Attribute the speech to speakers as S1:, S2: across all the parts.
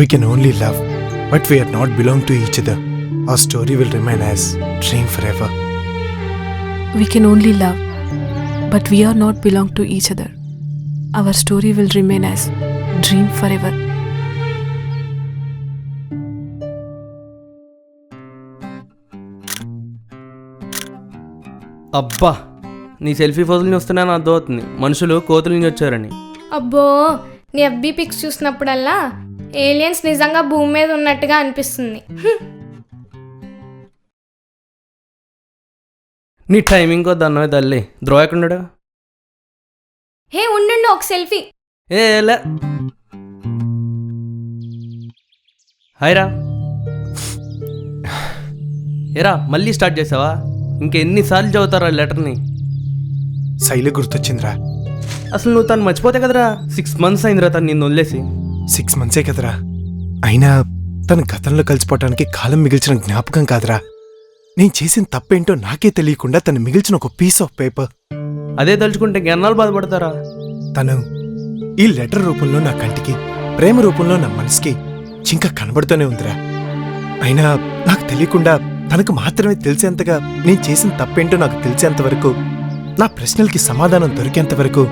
S1: We can only love, but we are not belong to each other. Our story will remain as dream forever.
S2: We can only love, but we are not belong to each other. Our story will remain as dream forever.
S3: అబ్బా, నీ selfie ఫోజులు వస్తున్నా నా అర్థమవుతుంది మనుషులు కోతుల నుంచి వచ్చారని.
S4: అబ్బో, నీ ఎఫ్బీ పిక్స్ చూసినప్పుడల్లా ఏలియన్స్ నిజంగా భూమి మీద ఉన్నట్టుగా అనిపిస్తుంది.
S3: నీ టైమింగ్ కొద్ది అన్నమే తల్లి. ద్రోవ ఎక్కడున్నాడు?
S4: హే ఉండు, ఒక సెల్ఫీ.
S3: లే హాయ్ రా. ఏరా మళ్ళీ స్టార్ట్ చేసావా? ఇంకెన్నిసార్లు చదువుతారా లెటర్ని?
S1: శైలి గుర్తొచ్చిందిరా.
S3: అసలు నువ్వు తను మర్చిపోతే కదరా. 6 months అయిందిరా తను నిన్ను వదిలేసి.
S1: 6 months కదరా. అయినా తన గతంలో కలిసిపోవటానికి కాలం మిగిల్చిన జ్ఞాపకం కాదురా. నేను చేసిన తప్పేంటో నాకే తెలియకుండా తను మిగిల్చిన ఒక పీస్ ఆఫ్ పేపర్.
S3: అదే తలుచుకుంటే ఎన్నాళ్ళు బాధపడతారా?
S1: తను ఈ లెటర్ రూపంలో నా కంటికి, ప్రేమ రూపంలో నా మనసుకి ఇంకా కనబడుతూనే ఉందిరా. అయినా నాకు తెలియకుండా తనకు మాత్రమే తెలిసేంతగా నేను చేసిన తప్పేంటో నాకు తెలిసేంత వరకు, నా ప్రశ్నలకి సమాధానం దొరికేంత వరకు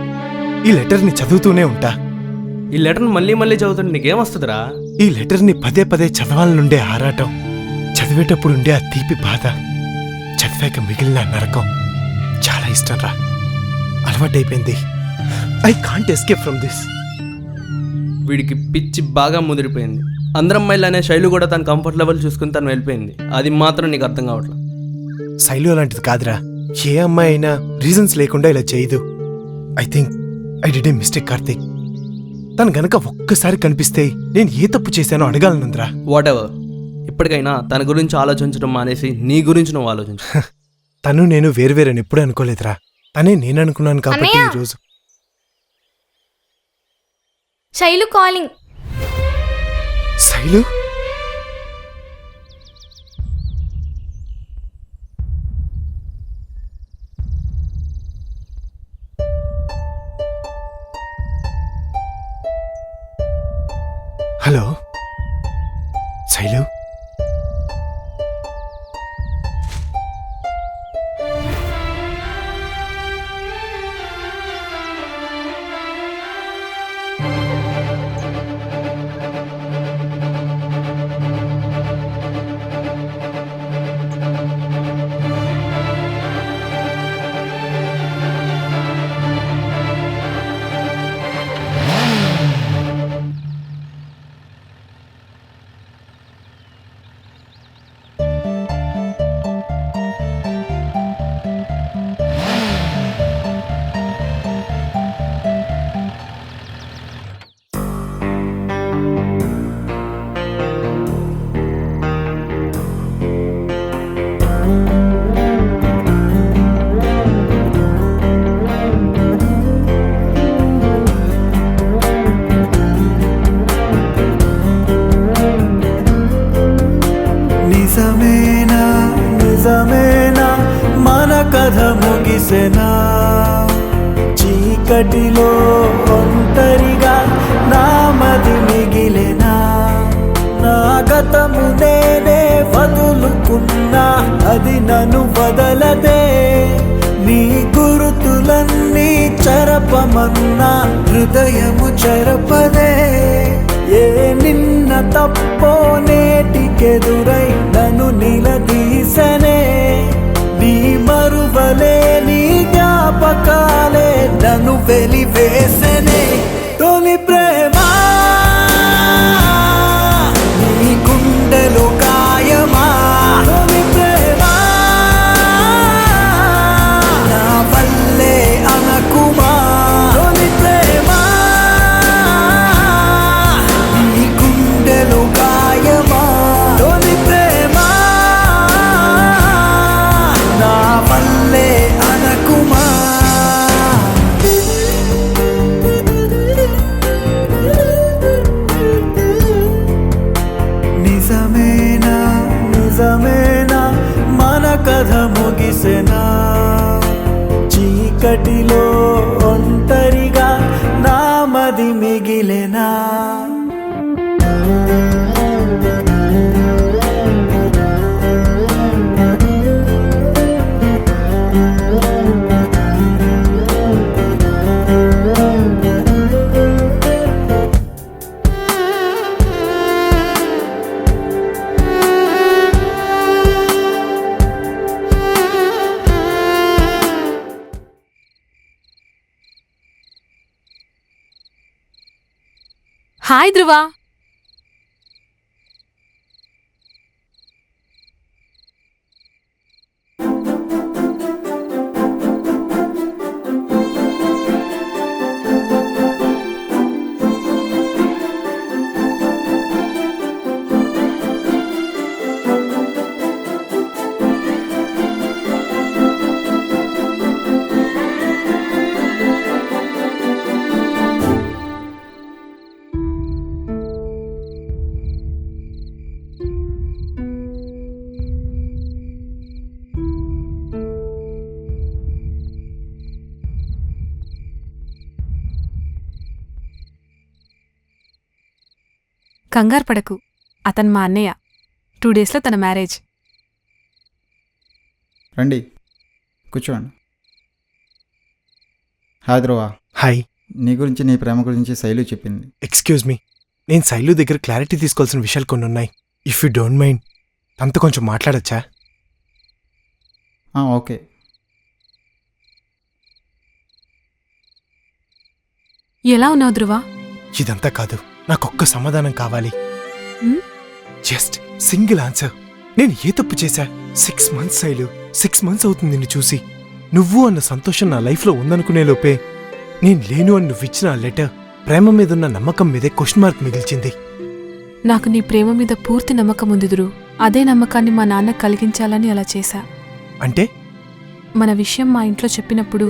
S1: ఈ లెటర్ని చదువుతూనే ఉంటా.
S3: ఈ లెటర్ని మళ్ళీ మళ్ళీ చదువుతుంటే నీకేమొస్తుందిరా?
S1: ఈ లెటర్ని పదే పదే చదవాలనుండే ఆరాటం, చదివేటప్పుడు ఉండే ఆ తీపి బాధ, చదివాక మిగిలిన నరకం చాలా ఇష్టం రా. అలవాటైపోయింది. I can't escape from this.
S3: వీడికి పిచ్చి బాగా ముదిరిపోయింది. అందరం మైల్ అనే శైలి కూడా తన కంఫర్ట్ లెవెల్ చూసుకుని తను వెళ్ళిపోయింది. అది మాత్రం నీకు అర్థం కావట్లేదు.
S1: శైలు అలాంటిది కాదురా. ఏ అమ్మాయి అయినా రీజన్స్ లేకుండా ఇలా చేయదు. I think I did a mistake Karthik. తను గనక ఒక్కసారి కనిపిస్తే నేను ఏ తప్పు చేశానో అడగాలనుందిరా.
S3: వాట్ ఎవర్, ఇప్పటికైనా తన గురించి ఆలోచించడం మానేసి నీ గురించి నువ్వు ఆలోచించు.
S1: తను నేను వేరువేరని ఎప్పుడూ అనుకోలేదురా. తనే నేను అనుకున్నాను కాబట్టి
S4: అన్నయ్య!
S1: ఈరోజు.
S4: శైలు కాలింగ్.
S1: శైలు హలో శైలు,
S5: నిజమేనా నిజమేనా మన కథ ముగిసెనా? చీకటిలో ఒంటరిగా నామది మిగిలెనా? నా గతము నేనే వదులుకున్నా, అది నన్ను వదలదే. నీ గురుతులన్నీ చెరపమన్నా హృదయము చెరపదే. ఏ నిన్న తప్పో నేటికెదురై నన్ను నిలదీసనే. నీ మరువలే నీ జ్ఞాపకాలే నన్ను వెలివేసనే. తొలి ప్రేమ నీ గుండెలో గాయమా? తొలి ప్రేమ నా వల్లే అనకుమా? తొలి ప్రేమ నీ గుండెలో గాయమా? తొలి ప్రేమ నా వల్లే అనకుమా? నిజమేనా నిజమేనా మన కథ ముగిసెనా? చీకటిలో ఒంటరిగా నామది మిగిలెనా?
S2: హాయ్ ధ్రువ. కంగారు పడకు, అతను మా అన్నయ్య. 2 డేస్లో తన మ్యారేజ్.
S6: రండి కూర్చోండి. హాయ్ ధ్రువ,
S1: హాయ్.
S6: నీ గురించి నీ ప్రేమ గురించి శైలు చెప్పింది.
S1: ఎక్స్క్యూజ్ మీ, నేను శైలు దగ్గర క్లారిటీ తీసుకోవాల్సిన విషయాలు కొన్ని ఉన్నాయి. ఇఫ్ యూ డోంట్ మైండ్ తనతో కొంచెం మాట్లాడచ్చా?
S6: ఓకే.
S2: ఎలా ఉన్నావు ధ్రువ?
S1: ఇదంతా కాదు, నాకొక్క సమాధానం కావాలి.
S2: హ్మ్?
S1: Just single answer. నేను ఏ తప్పు చేశా? 6 months శైలు, 6 months అవుతుంది నిన్ను చూసి. నువ్వు అన్న సంతోషం నా లైఫ్లో ఉందనుకునే లోపే నేను లేను అని నువ్విచ్చిన ఆ లెటర్ ప్రేమ మీదున్న నమ్మకం మీదే క్వశ్చన్ మార్క్ మిగిల్చింది.
S2: నాకు నీ ప్రేమ మీద పూర్తి నమ్మకం ఉంది ధ్రువ్. అదే నమ్మకాన్ని మా నాన్న కలిగించాలని అలా చేశా.
S1: అంటే
S2: మన విషయం మా ఇంట్లో చెప్పినప్పుడు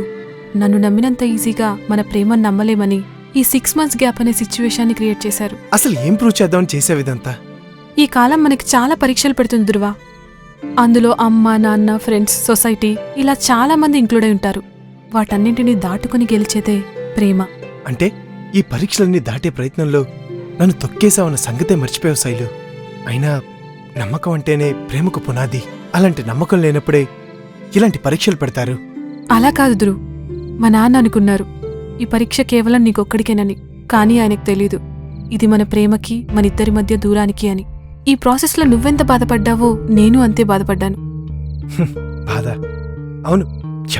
S2: నన్ను నమ్మినంత ఈజీగా మన ప్రేమను నమ్మలేమని ఈ 6 months గ్యాప్ అనే సిచ్యువేషన్ని క్రియేట్ చేశారు.
S1: అసలు ఏం ప్రూవ్ చేద్దామని చేసేవిదంతా?
S2: ఈ కాలం మనకి చాలా పరీక్షలు పెడుతుంది ధ్రువ. అందులో అమ్మ, నాన్న, ఫ్రెండ్స్, సొసైటీ ఇలా చాలా మంది ఇంక్లూడ్ అయి ఉంటారు. వాటన్నింటినీ దాటుకుని గెలిచేదే ప్రేమ.
S1: అంటే ఈ పరీక్షలన్నీ దాటే ప్రయత్నంలో నన్ను తొక్కేశావన్న సంగతే మర్చిపోయావు శైలు. అయినా నమ్మకం అంటేనే ప్రేమకు పునాది. అలాంటి నమ్మకం లేనప్పుడే ఇలాంటి పరీక్షలు పెడతారు.
S2: అలా కాదు ధ్రువ్, మా నాన్న అనుకున్నారు ఈ పరీక్ష కేవలం నీకొక్కడికేనని. కానీ ఆయనకు తెలీదు ఇది మన ప్రేమకి, మన ఇద్దరి మధ్య దూరానికి అని. ఈ ప్రాసెస్లో నువ్వెంత బాధపడ్డావో నేను అంతే బాధపడ్డాను.
S1: బాధ? అవును,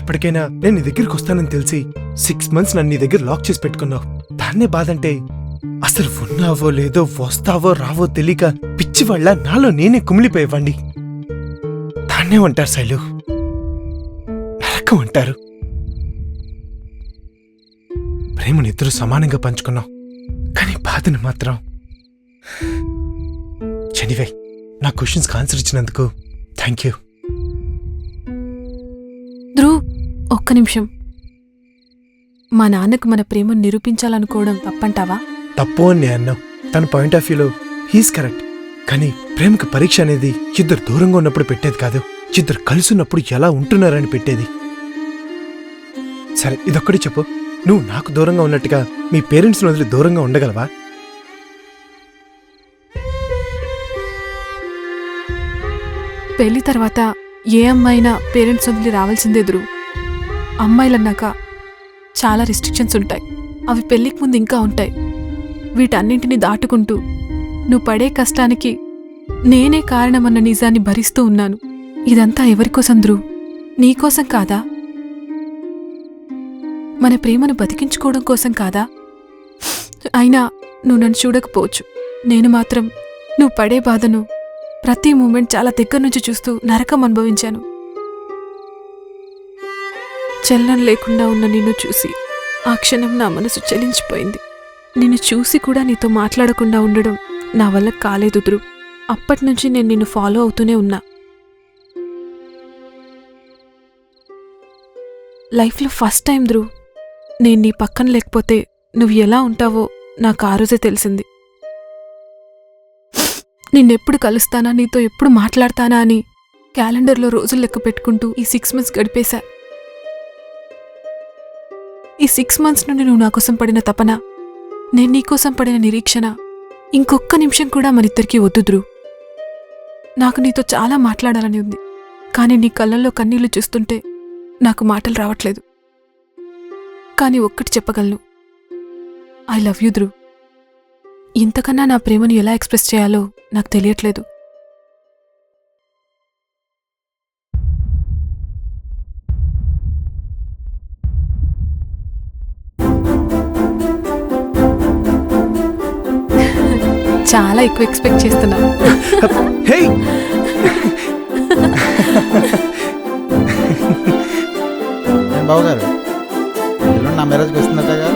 S1: ఎప్పటికైనా నేను నీ దగ్గరికి వస్తానని తెలిసి 6 months నన్ను నీ దగ్గర లాక్ చేసి పెట్టుకున్నావు. దాన్నే బాధంటే అసలు ఉన్నావో లేదో, వస్తావో రావో తెలియక పిచ్చివాళ్ళ నాలో నేనే కుమిలిపోయేవాణ్ణి. దాన్నే అంటారు శైలు, నరకం అంటారు. ప్రేమను ఇద్దరు సమానంగా పంచుకున్నాం, కానీ బాధను మాత్రం. ఎనీవే, నా క్వశ్చన్స్కి ఆన్సర్ ఇచ్చినందుకు థ్యాంక్ యూ.
S2: ధ్రువ్, ఒక్క నిమిషం. మా నాన్నకు మన ప్రేమను నిరూపించాలనుకోవడం తప్పంటావా?
S1: తప్పు అని నేను అన్నావు. తన పాయింట్ ఆఫ్ వ్యూలో హీస్ కరెక్ట్. కానీ ప్రేమకు పరీక్ష అనేది ఇద్దరు దూరంగా ఉన్నప్పుడు పెట్టేది కాదు, ఇద్దరు కలిసి ఉన్నప్పుడు ఎలా ఉంటున్నారని పెట్టేది. సరే, ఇదొక్కడి చెప్పు. నువ్వు నాకు దూరంగా ఉన్నట్టుగా మీ పేరెంట్స్ని వదిలి దూరంగా ఉండగలవా?
S2: పెళ్లి తర్వాత ఏ అమ్మాయినా పేరెంట్స్ వదిలి రావాల్సిందే ధ్రువ్. అమ్మాయిలన్నాక చాలా రిస్ట్రిక్షన్స్ ఉంటాయి. అవి పెళ్లికి ముందు ఇంకా ఉంటాయి. వీటన్నింటినీ దాటుకుంటూ నువ్వు పడే కష్టానికి నేనే కారణమన్న నిజాన్ని భరిస్తూ ఉన్నాను. ఇదంతా ఎవరికోసం ధ్రువ్? నీకోసం కాదా? మన ప్రేమను బతికించుకోవడం కోసం కాదా? అయినా నువ్వు నన్ను చూడకపోవచ్చు, నేను మాత్రం నువ్వు పడే బాధను ప్రతి మూమెంట్ చాలా దగ్గర నుంచి చూస్తూ నరకం అనుభవించాను. చలనం లేకుండా ఉన్న నిన్ను చూసి ఆ క్షణం నా మనసు చలించిపోయింది. నిన్ను చూసి కూడా నీతో మాట్లాడకుండా ఉండడం నా వల్ల కాలేదు ధ్రువ్. అప్పటినుంచి నేను నిన్ను ఫాలో అవుతూనే ఉన్నా. లైఫ్లో ఫస్ట్ టైం ధ్రువ్, నేను నీ పక్కన లేకపోతే నువ్వు ఎలా ఉంటావో నాకు ఆ రోజే తెలిసింది. నిన్నెప్పుడు కలుస్తానా, నీతో ఎప్పుడు మాట్లాడతానా అని క్యాలెండర్లో రోజులు లెక్క పెట్టుకుంటూ ఈ 6 months గడిపేశా. ఈ 6 months నుండి నువ్వు నాకోసం పడిన తపన, నేను నీకోసం పడిన నిరీక్షణ ఇంకొక్క నిమిషం కూడా మనిద్దరికీ వద్దు ధ్రువ్. నాకు నీతో చాలా మాట్లాడాలని ఉంది, కానీ నీ కళ్ళల్లో కన్నీళ్లు చూస్తుంటే నాకు మాటలు రావట్లేదు. కానీ ఒక్కటి చెప్పగలను, ఐ లవ్ యూ ధ్రువ్. ఇంతకన్నా నా ప్రేమను ఎలా ఎక్స్ప్రెస్ చేయాలో నాకు తెలియట్లేదు. చాలా ఎక్కువ ఎక్స్పెక్ట్ చేస్తున్నా.
S1: హే
S6: ఏం బావగారు ఎల్లుండి నా మ్యారేజ్కి వస్తుందటగా